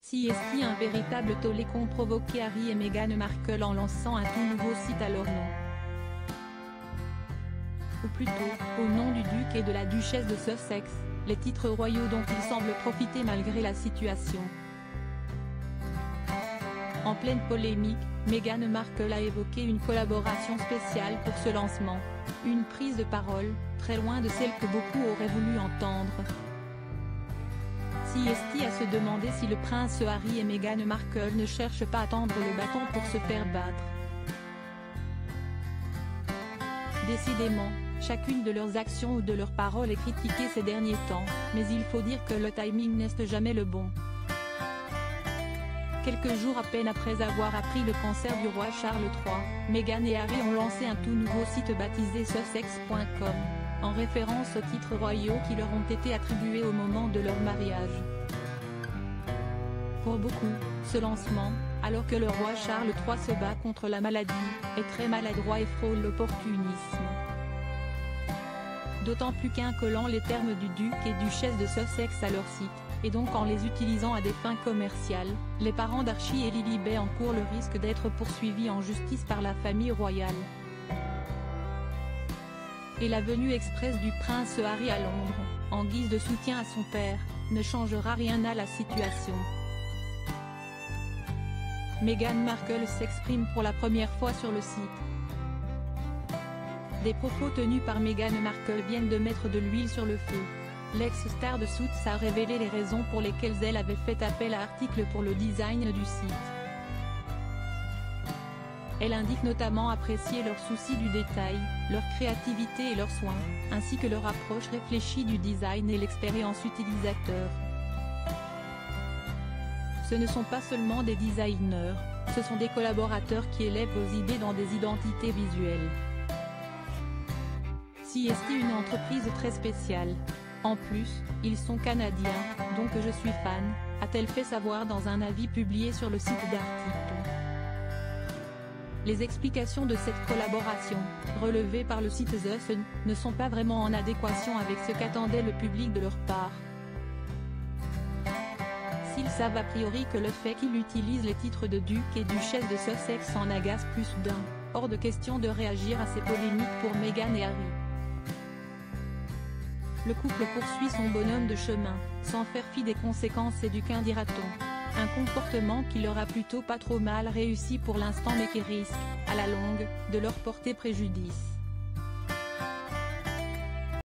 CST, un véritable tollé qu'ont provoqué Harry et Meghan Markle en lançant un tout nouveau site à leur nom. Ou plutôt, au nom du duc et de la duchesse de Sussex, les titres royaux dont ils semblent profiter malgré la situation. En pleine polémique, Meghan Markle a évoqué une collaboration spéciale pour ce lancement. Une prise de parole, très loin de celle que beaucoup auraient voulu entendre. CST a se demandé si le prince Harry et Meghan Markle ne cherchent pas à tendre le bâton pour se faire battre. Décidément, chacune de leurs actions ou de leurs paroles est critiquée ces derniers temps, mais il faut dire que le timing n'est jamais le bon. Quelques jours à peine après avoir appris le cancer du roi Charles III, Meghan et Harry ont lancé un tout nouveau site baptisé Sussex.com, en référence aux titres royaux qui leur ont été attribués au moment de leur mariage. Pour beaucoup, ce lancement, alors que le roi Charles III se bat contre la maladie, est très maladroit et frôle l'opportunisme. D'autant plus qu'incollant les termes du duc et duchesse de Sussex à leur site, et donc en les utilisant à des fins commerciales, les parents d'Archie et Lilibet encourent le risque d'être poursuivis en justice par la famille royale. Et la venue express du prince Harry à Londres, en guise de soutien à son père, ne changera rien à la situation. Meghan Markle s'exprime pour la première fois sur le site. Des propos tenus par Meghan Markle viennent de mettre de l'huile sur le feu. L'ex-star de Suits a révélé les raisons pour lesquelles elle avait fait appel à articles pour le design du site. Elle indique notamment apprécier leur souci du détail, leur créativité et leurs soins, ainsi que leur approche réfléchie du design et l'expérience utilisateur. Ce ne sont pas seulement des designers, ce sont des collaborateurs qui élèvent vos idées dans des identités visuelles. CST, une entreprise très spéciale. En plus, ils sont canadiens, donc je suis fan, a-t-elle fait savoir dans un avis publié sur le site d'article. Les explications de cette collaboration, relevées par le site The Sun, ne sont pas vraiment en adéquation avec ce qu'attendait le public de leur part. S'ils savent a priori que le fait qu'ils utilisent les titres de duc et duchesse de Sussex en agace plus d'un, hors de question de réagir à ces polémiques pour Meghan et Harry. Le couple poursuit son bonhomme de chemin, sans faire fi des conséquences et du qu'en dira-t-on. Un comportement qui leur a plutôt pas trop mal réussi pour l'instant mais qui risque, à la longue, de leur porter préjudice.